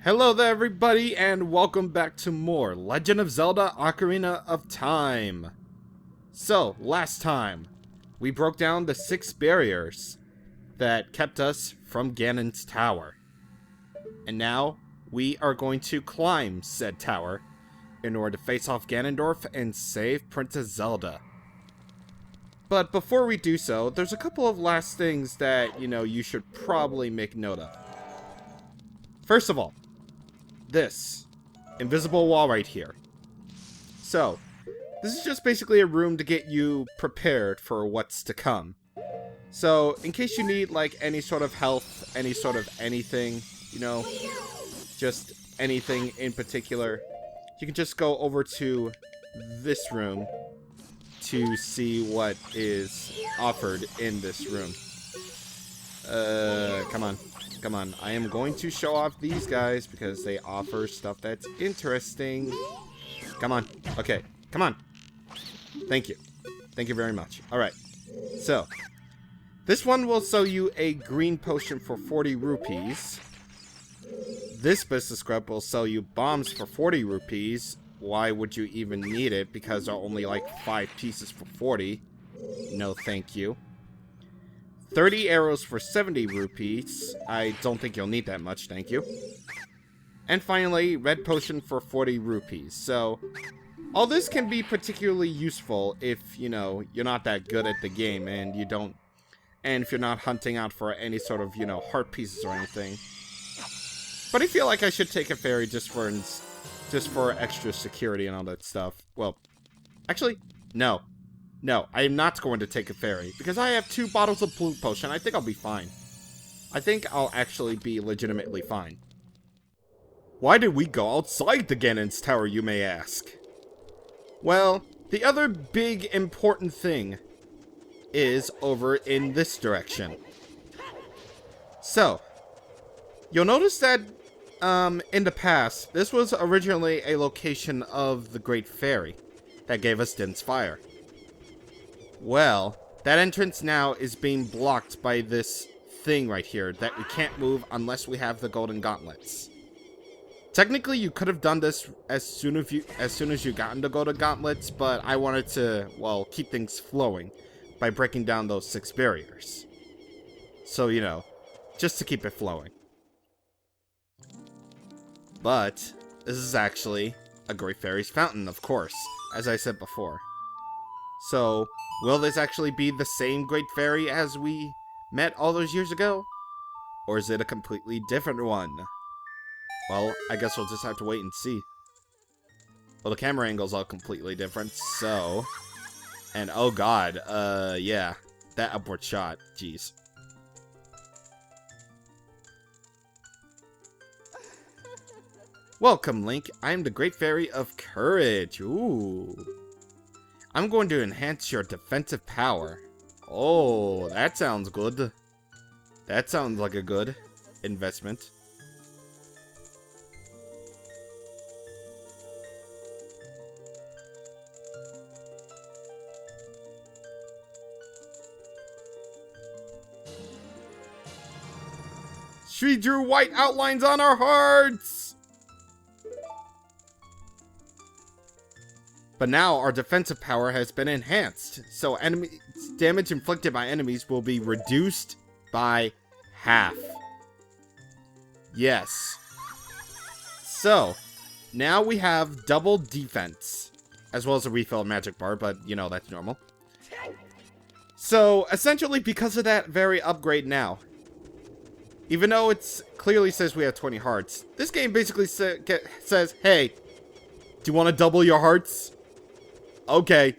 Hello there everybody, and welcome back to more Legend of Zelda Ocarina of Time. So, last time, we broke down the 6 barriers that kept us from Ganon's tower. And now, we are going to climb said tower in order to face off Ganondorf and save Princess Zelda. But before we do so, there's a couple of last things that, you should probably make note of. First of all, this invisible wall right here. So, this is just basically a room to get you prepared for what's to come. So, in case you need, like, any sort of health, any sort of anything, just anything in particular, you can just go over to this room to see what is offered in this room. Come on. Come on, I am going to show off these guys because they offer stuff that's interesting. Come on. Okay, come on. Thank you. Thank you very much. Alright, so this one will sell you a green potion for 40 rupees. This business scrub will sell you bombs for 40 rupees. Why would you even need it? Because there are only like 5 pieces for 40. No, thank you. 30 arrows for 70 rupees. I don't think you'll need that much, thank you. And finally, red potion for 40 rupees. So, all this can be particularly useful if, you're not that good at the game and if you're not hunting out for any sort of, heart pieces or anything. But I feel like I should take a ferry just for extra security and all that stuff. Well, actually, no. No, I am not going to take a ferry, because I have 2 bottles of blue potion. I think I'll be fine. I think I'll actually be legitimately fine. Why did we go outside the Ganon's tower, you may ask? Well, the other big important thing is over in this direction. So, you'll notice that in the past, this was originally a location of the Great Fairy that gave us Din's Fire. Well, that entrance now is being blocked by this thing right here that we can't move unless we have the golden gauntlets. Technically, you could have done this as soon as you got into golden gauntlets, but I wanted to, well, keep things flowing by breaking down those 6 barriers. So, just to keep it flowing. But this is actually a Great Fairy's fountain, of course, as I said before. So, will this actually be the same Great Fairy as we met all those years ago? Or is it a completely different one? Well, I guess we'll just have to wait and see. Well, the camera angle's all completely different, so... And, oh god, yeah. That upward shot, jeez. Welcome, Link. I am the Great Fairy of Courage. Ooh. I'm going to enhance your defensive power. Oh, that sounds good. That sounds like a good investment. She drew white outlines on our hearts! But now our defensive power has been enhanced, so damage inflicted by enemies will be reduced by half. Yes. So, now we have double defense, as well as a refill of magic bar, but, that's normal. So, essentially, because of that very upgrade now, even though it clearly says we have 20 hearts, this game basically says, hey, do you want to double your hearts? Okay.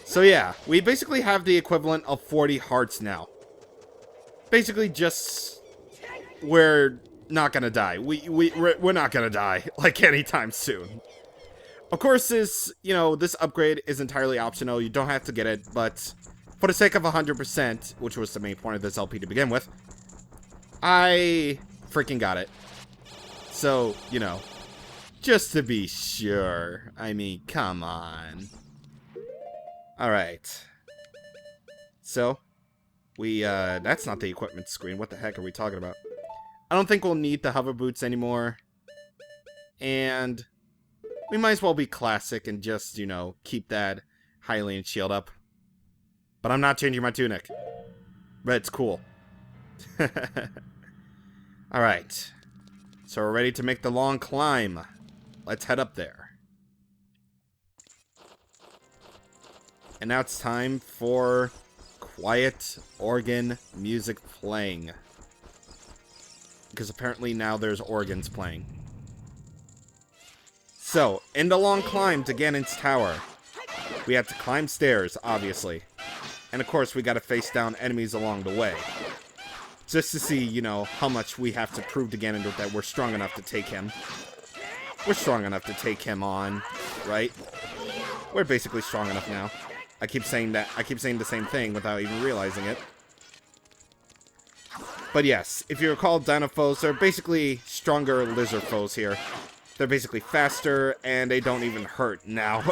So yeah, we basically have the equivalent of 40 hearts now. Basically just... We're not gonna die. We're not gonna die, like, anytime soon. Of course, this upgrade is entirely optional. You don't have to get it, but for the sake of 100%, which was the main point of this LP to begin with, I freaking got it. So, just to be sure. I mean, come on. Alright. So, that's not the equipment screen. What the heck are we talking about? I don't think we'll need the hover boots anymore. And we might as well be classic and just, you know, keep that Hylian shield up. But I'm not changing my tunic. But it's cool. Alright. So we're ready to make the long climb. Let's head up there. And now it's time for quiet organ music playing. Because apparently now there's organs playing. So, in the long climb to Ganon's tower, we have to climb stairs, obviously. And of course, we gotta face down enemies along the way. Just to see, you know, how much we have to prove to Ganondorf that we're strong enough to take him. We're strong enough to take him on, right? We're basically strong enough now. I keep saying the same thing without even realizing it. But yes, if you recall, Dino foes are basically stronger lizard foes here. They're basically faster, and they don't even hurt now.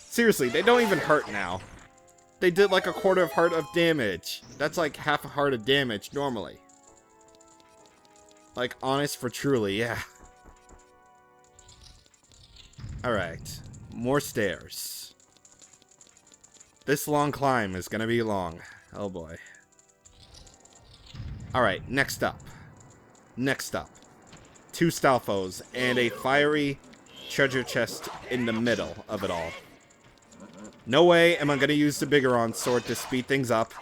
Seriously, they don't even hurt now. They did like a quarter of heart of damage. That's like half a heart of damage normally. Like, honest for truly, yeah. Alright, more stairs. This long climb is gonna be long. Oh boy. Alright, next up. Next up. 2 Stalfos and a fiery treasure chest in the middle of it all. No way am I going to use the Bigoron sword to speed things up,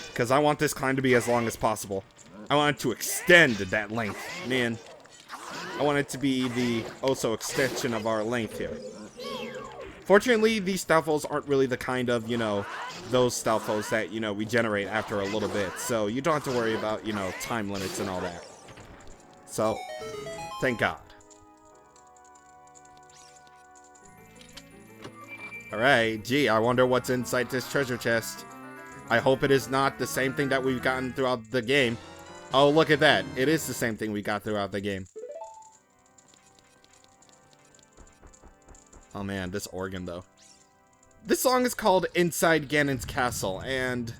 because I want this climb to be as long as possible. I want it to extend that length, man. I want it to be the also extension of our length here. Fortunately, these Stalfos aren't really the kind of, you know, those Stalfos that, you know, regenerate after a little bit. So you don't have to worry about, you know, time limits and all that. So, thank God. Alright, gee, I wonder what's inside this treasure chest. I hope it is not the same thing that we've gotten throughout the game. Oh, look at that. It is the same thing we got throughout the game. Oh man, this organ though. This song is called Inside Ganon's Castle, and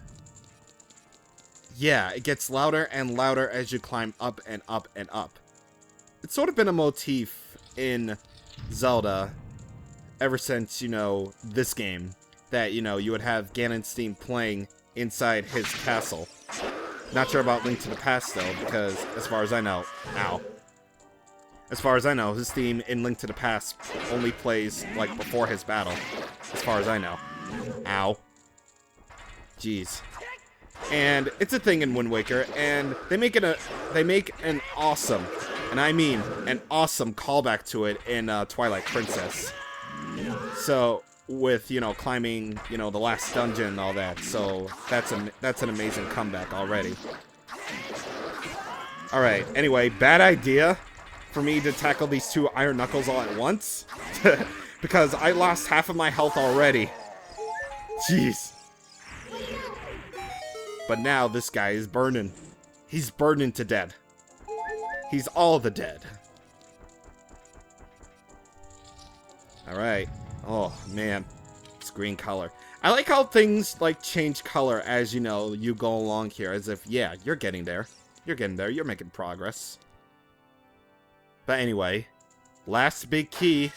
yeah, it gets louder and louder as you climb up and up and up. It's sort of been a motif in Zelda ever since, you know, this game, that, you know, you would have Ganon's theme playing inside his castle. Not sure about Link to the Past, though, because, as far as I know, ow. As far as I know, his theme in Link to the Past only plays, like, before his battle, as far as I know. Ow. Jeez. And it's a thing in Wind Waker, and they make an awesome, and I mean an awesome callback to it in Twilight Princess. So, with, you know, climbing, you know, the last dungeon and all that. So, that's an amazing comeback already. Alright, anyway, bad idea for me to tackle these 2 Iron Knuckles all at once. Because I lost half of my health already. Jeez. But now this guy is burning. He's burning to dead. He's all the dead. Alright. Oh, man. It's green color. I like how things, like, change color as, you know, you go along here. As if, yeah, you're getting there. You're getting there. You're making progress. But anyway. Last big key.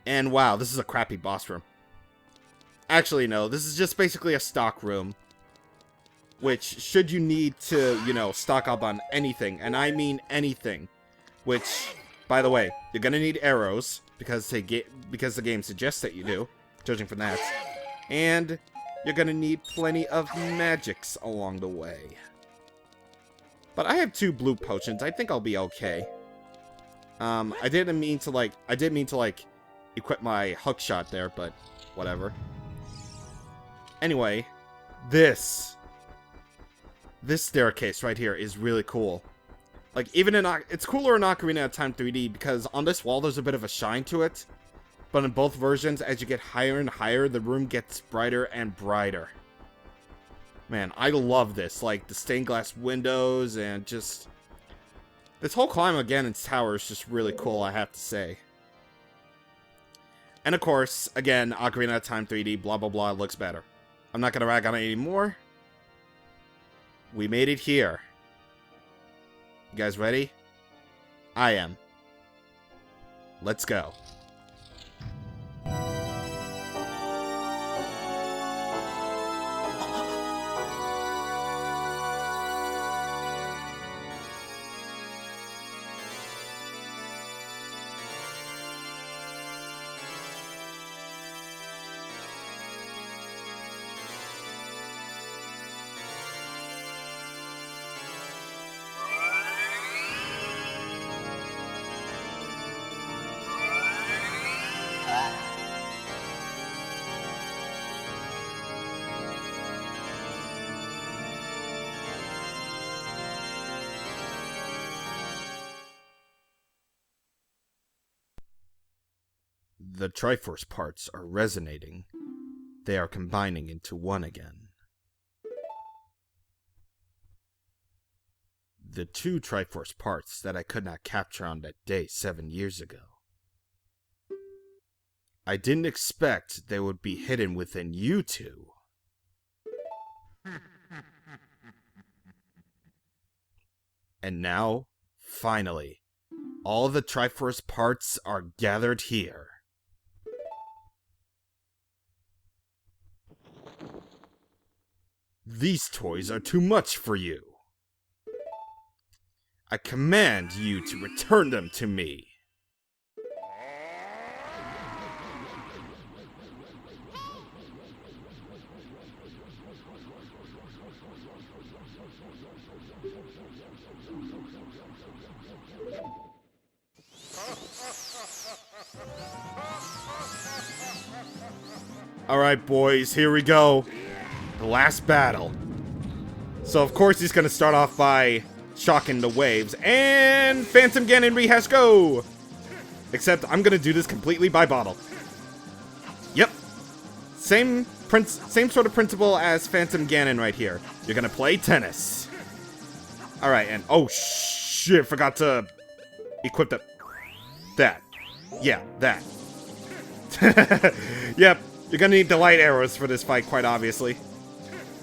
And wow, this is a crappy boss room. Actually, no. This is just basically a stock room. Which, should you need to, you know, stock up on anything, and I mean anything, which... By the way, you're gonna need arrows, because the game suggests that you do, judging from that. And you're gonna need plenty of magics along the way. But I have 2 blue potions. I think I'll be okay. I didn't mean to, like, equip my hook shot there, but whatever. Anyway, this staircase right here is really cool. Like, even in... It's cooler in Ocarina of Time 3D, because on this wall there's a bit of a shine to it. But in both versions, as you get higher and higher, the room gets brighter and brighter. Man, I love this. Like, the stained glass windows, and just... This whole climb of Ganon's tower is just really cool, I have to say. And of course, again, Ocarina of Time 3D, blah blah blah, looks better. I'm not gonna rag on it anymore. We made it here. You guys ready? I am. Let's go. The Triforce parts are resonating. They are combining into one again. The two Triforce parts that I could not capture on that day 7 years ago. I didn't expect they would be hidden within you two. And now, finally, all the Triforce parts are gathered here. These toys are too much for you. I command you to return them to me. Alright, boys, here we go. The last battle. So, of course, he's going to start off by shocking the waves. And Phantom Ganon rehash go! Except I'm going to do this completely by bottle. Yep. Same sort of principle as Phantom Ganon right here. You're going to play tennis. Alright, and oh shit, forgot to equip that. Yeah, that. Yep, you're going to need the light arrows for this fight, quite obviously.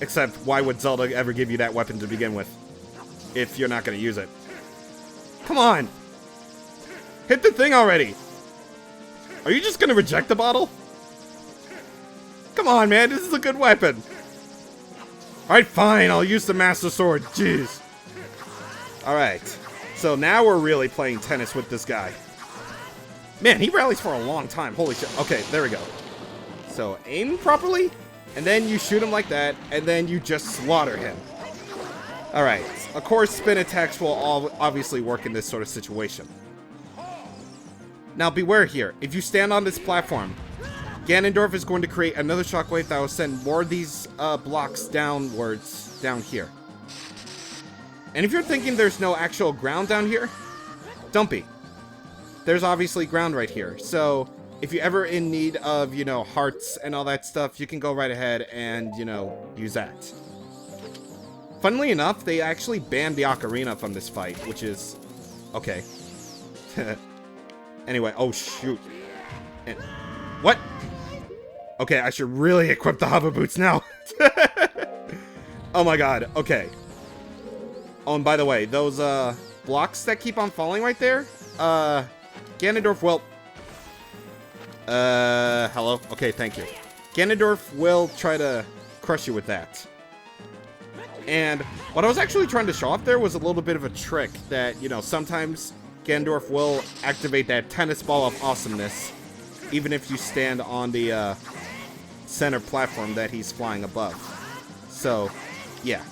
Except, why would Zelda ever give you that weapon to begin with? If you're not going to use it. Come on! Hit the thing already! Are you just going to reject the bottle? Come on, man, this is a good weapon! Alright, fine, I'll use the Master Sword, jeez. Alright, so now we're really playing tennis with this guy. Man, he rallies for a long time, holy shit. Okay, there we go. So, aim properly? And then you shoot him like that, and then you just slaughter him. Alright, of course spin attacks will obviously work in this sort of situation. Now beware here, if you stand on this platform, Ganondorf is going to create another shockwave that will send more of these blocks downwards, down here. And if you're thinking there's no actual ground down here, don't be. There's obviously ground right here, so if you're ever in need of, you know, hearts and all that stuff, you can go right ahead and, you know, use that. Funnily enough, they actually banned the Ocarina from this fight, which is okay. Anyway, oh shoot. And, what? Okay, I should really equip the hover boots now. Oh my god, okay. Oh, and by the way, those blocks that keep on falling right there, Ganondorf will... hello? Okay, thank you. Ganondorf will try to crush you with that. And what I was actually trying to show off there was a little bit of a trick that, you know, sometimes Ganondorf will activate that tennis ball of awesomeness, even if you stand on the center platform that he's flying above. So, yeah.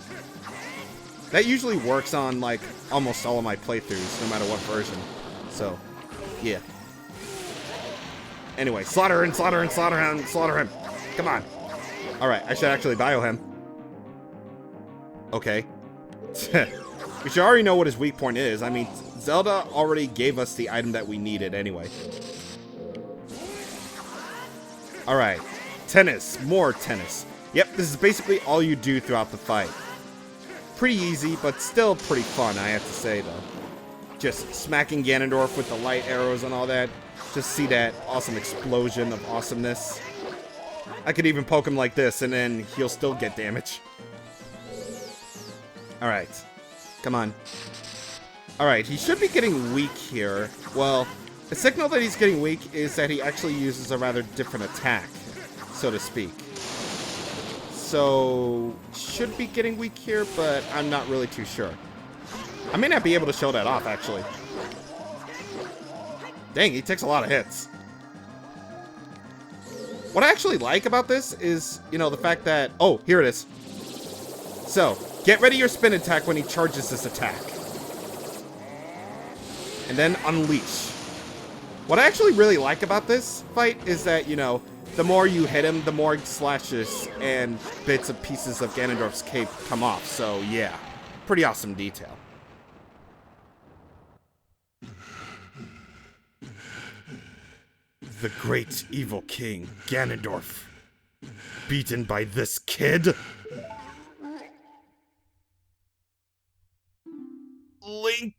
That usually works on, like, almost all of my playthroughs, no matter what version. So, yeah. Anyway, slaughter him, slaughter him, slaughter him, slaughter him. Come on. Alright, I should actually bio him. Okay. We should already know what his weak point is. I mean, Zelda already gave us the item that we needed anyway. Alright. Tennis. More tennis. Yep, this is basically all you do throughout the fight. Pretty easy, but still pretty fun, I have to say, though. Just smacking Ganondorf with the light arrows and all that. Just see that awesome explosion of awesomeness. I could even poke him like this, and then he'll still get damage. Alright. Come on. Alright, he should be getting weak here. Well, the signal that he's getting weak is that he actually uses a rather different attack, so to speak. So, should be getting weak here, but I'm not really too sure. I may not be able to show that off, actually. Dang, he takes a lot of hits. What I actually like about this is, you know, the fact that... Oh, here it is. So, get ready your spin attack when he charges this attack. And then unleash. What I actually really like about this fight is that, you know, the more you hit him, the more slashes and bits of pieces of Ganondorf's cape come off. So, yeah. Pretty awesome detail. The great evil king, Ganondorf. Beaten by this kid? Link.